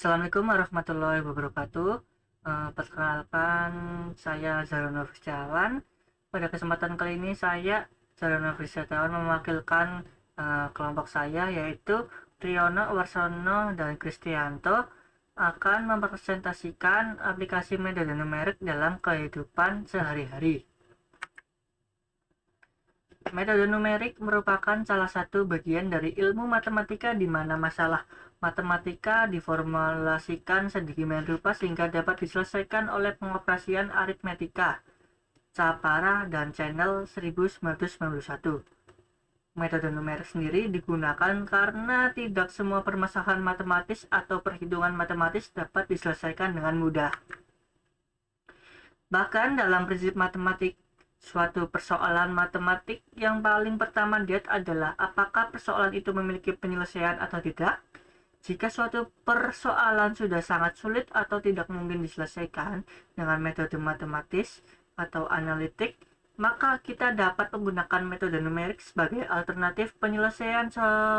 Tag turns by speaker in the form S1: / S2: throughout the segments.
S1: Assalamualaikum warahmatullahi wabarakatuh. Perkenalkan, saya Zarono Setiawan. Pada kesempatan kali ini saya Zarono Setiawan mewakilkan kelompok saya, yaitu Triyono, Warsono, dan Kristianto, akan mempresentasikan aplikasi metode numerik dalam kehidupan sehari-hari. Metode numerik merupakan salah satu bagian dari ilmu matematika di mana masalah matematika diformulasikan sedemikian rupa sehingga dapat diselesaikan oleh pengoperasian aritmetika, Capara, dan Channel 1991. Metode numerik sendiri digunakan karena tidak semua permasalahan matematis atau perhitungan matematis dapat diselesaikan dengan mudah. Bahkan dalam prinsip matematik, suatu persoalan matematik yang paling pertama dilihat adalah apakah persoalan itu memiliki penyelesaian atau tidak. Jika suatu persoalan sudah sangat sulit atau tidak mungkin diselesaikan dengan metode matematis atau analitik, maka kita dapat menggunakan metode numerik sebagai alternatif penyelesaian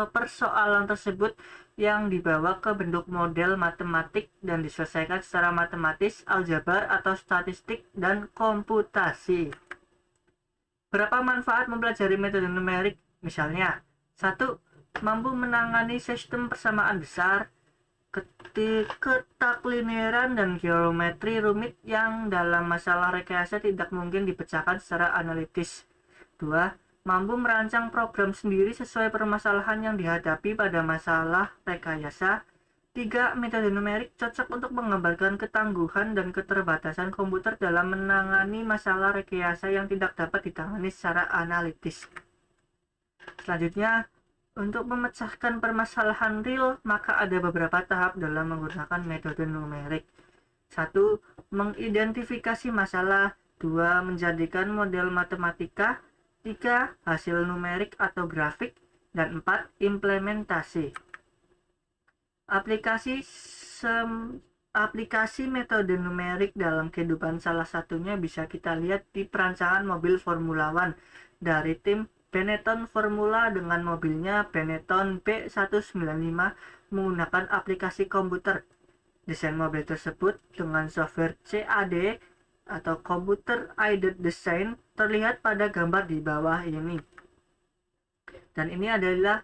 S1: persoalan tersebut yang dibawa ke bentuk model matematik dan diselesaikan secara matematis, aljabar atau statistik, dan komputasi. Berapa manfaat mempelajari metode numerik? Misalnya, 1. Mampu menangani sistem persamaan besar, ketaklineran dan geometri rumit yang dalam masalah rekayasa tidak mungkin dipecahkan secara analitis. 2. Mampu merancang program sendiri sesuai permasalahan yang dihadapi pada masalah rekayasa. 3. Metode numerik cocok untuk menggambarkan ketangguhan dan keterbatasan komputer dalam menangani masalah rekayasa yang tidak dapat ditangani secara analitis. Selanjutnya, untuk memecahkan permasalahan real, maka ada beberapa tahap dalam menggunakan metode numerik. 1. Mengidentifikasi masalah. 2. Menjadikan model matematika. 3. Hasil numerik atau grafik. Dan 4. Implementasi. Aplikasi metode numerik dalam kehidupan salah satunya bisa kita lihat di perancangan mobil Formula One dari tim Benetton Formula dengan mobilnya Benetton B195 menggunakan aplikasi komputer. Desain mobil tersebut dengan software CAD atau Computer Aided Design terlihat pada gambar di bawah ini. Dan ini adalah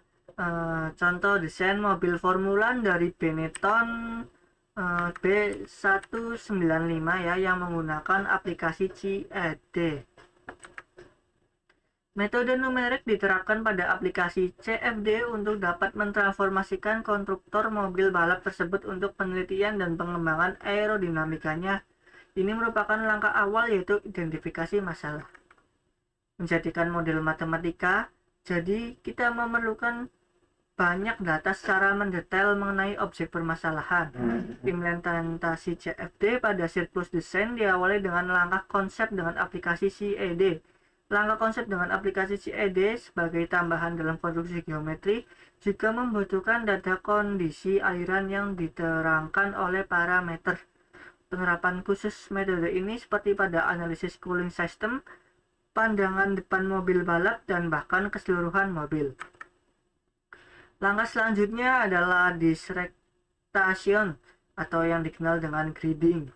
S1: contoh desain mobil Formula dari Benetton B195 ya, yang menggunakan aplikasi CAD. Metode numerik diterapkan pada aplikasi CFD untuk dapat mentransformasikan konstruktor mobil balap tersebut untuk penelitian dan pengembangan aerodinamikanya. Ini merupakan langkah awal, yaitu identifikasi masalah. Menjadikan model matematika, jadi kita memerlukan banyak data secara mendetail mengenai objek permasalahan. Implementasi CFD pada siklus desain diawali dengan langkah konsep dengan aplikasi CAD. Langkah konsep dengan aplikasi CAD sebagai tambahan dalam konstruksi geometri juga membutuhkan data kondisi aliran yang diterangkan oleh parameter. Penerapan khusus metode ini seperti pada analisis cooling system, pandangan depan mobil balap, dan bahkan keseluruhan mobil. Langkah selanjutnya adalah discretization atau yang dikenal dengan grading.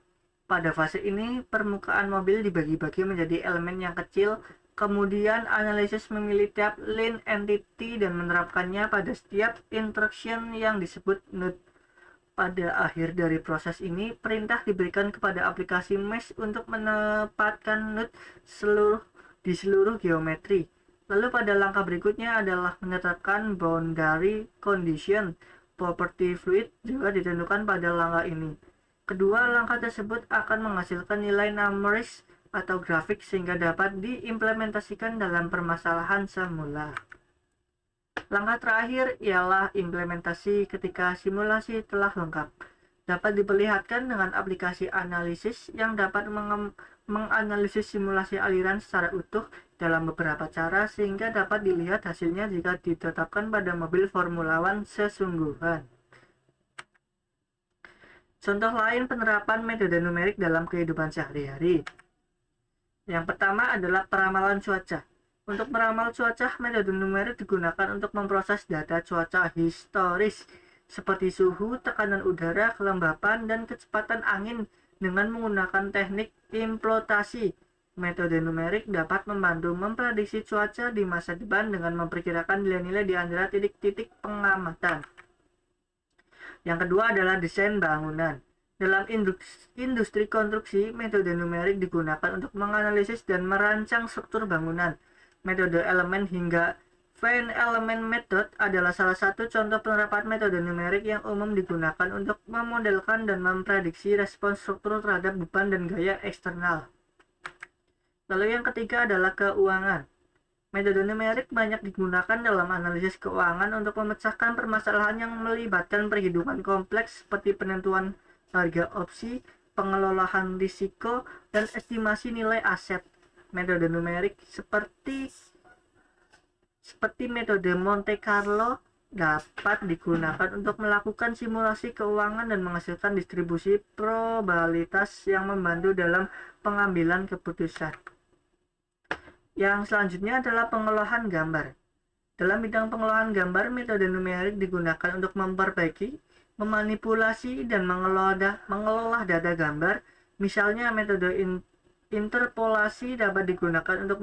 S1: Pada fase ini, permukaan mobil dibagi-bagi menjadi elemen yang kecil, kemudian analisis memilih tiap line entity dan menerapkannya pada setiap interaction yang disebut node. Pada akhir dari proses ini, perintah diberikan kepada aplikasi mesh untuk menempatkan node di seluruh geometri. Lalu pada langkah berikutnya adalah menetapkan boundary condition. Property fluid juga ditentukan pada langkah ini. Kedua langkah tersebut akan menghasilkan nilai numeris atau grafik sehingga dapat diimplementasikan dalam permasalahan semula. Langkah terakhir ialah implementasi ketika simulasi telah lengkap. Dapat diperlihatkan dengan aplikasi analisis yang dapat menganalisis simulasi aliran secara utuh dalam beberapa cara sehingga dapat dilihat hasilnya jika ditetapkan pada mobil Formula One sesungguhan. Contoh lain penerapan metode numerik dalam kehidupan sehari-hari. Yang pertama adalah peramalan cuaca. Untuk meramal cuaca, metode numerik digunakan untuk memproses data cuaca historis seperti suhu, tekanan udara, kelembapan, dan kecepatan angin dengan menggunakan teknik implotasi. Metode numerik dapat membantu memprediksi cuaca di masa depan dengan memperkirakan nilai-nilai di antara titik-titik pengamatan. Yang kedua adalah desain bangunan. Dalam industri konstruksi, metode numerik digunakan untuk menganalisis dan merancang struktur bangunan. Metode elemen hingga Venn element method adalah salah satu contoh penerapan metode numerik yang umum digunakan untuk memodelkan dan memprediksi respons struktur terhadap beban dan gaya eksternal. Lalu yang ketiga adalah keuangan. Metode numerik banyak digunakan dalam analisis keuangan untuk memecahkan permasalahan yang melibatkan perhitungan kompleks seperti penentuan harga opsi, pengelolaan risiko, dan estimasi nilai aset. Metode numerik seperti metode Monte Carlo dapat digunakan untuk melakukan simulasi keuangan dan menghasilkan distribusi probabilitas yang membantu dalam pengambilan keputusan. Yang selanjutnya adalah pengolahan gambar. Dalam bidang pengolahan gambar, metode numerik digunakan untuk memperbaiki, memanipulasi, dan mengelola data gambar. Misalnya, metode interpolasi dapat digunakan untuk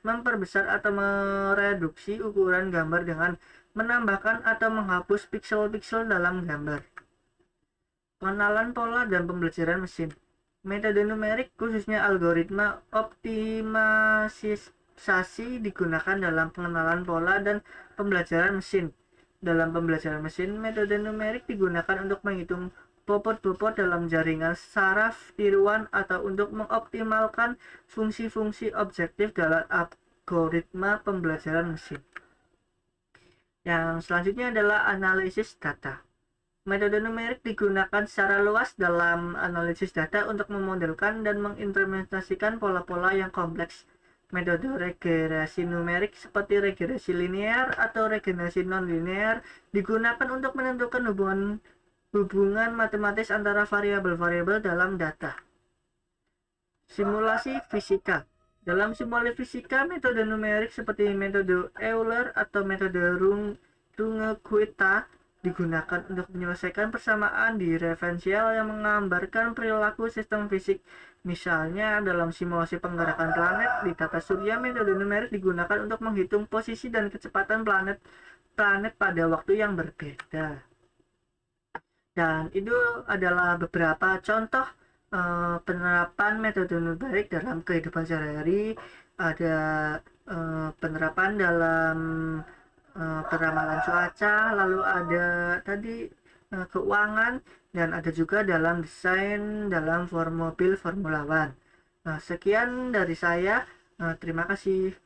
S1: memperbesar atau mereduksi ukuran gambar dengan menambahkan atau menghapus piksel-piksel dalam gambar. Pengenalan pola dan pembelajaran mesin. Metode numerik, khususnya algoritma optimalisasi, digunakan dalam pengenalan pola dan pembelajaran mesin. Dalam pembelajaran mesin, metode numerik digunakan untuk menghitung bobot-bobot dalam jaringan saraf tiruan atau untuk mengoptimalkan fungsi-fungsi objektif dalam algoritma pembelajaran mesin. Yang selanjutnya adalah analisis data. Metode numerik digunakan secara luas dalam analisis data untuk memodelkan dan mengimplementasikan pola-pola yang kompleks. Metode regresi numerik seperti regresi linear atau regresi non-linear digunakan untuk menentukan hubungan matematis antara variabel-variabel dalam data. Simulasi fisika. Dalam simulasi fisika, metode numerik seperti metode Euler atau metode Runge-Kutta digunakan untuk menyelesaikan persamaan diferensial yang menggambarkan perilaku sistem fisik. Misalnya, dalam simulasi penggerakan planet di tata surya, metode numerik digunakan untuk menghitung posisi dan kecepatan planet pada waktu yang berbeda. Dan itu adalah beberapa contoh penerapan metode numerik dalam kehidupan sehari-hari. Ada penerapan dalam peramalan cuaca, lalu ada tadi keuangan, dan ada juga dalam desain dalam mobil Formula One. Sekian dari saya, terima kasih.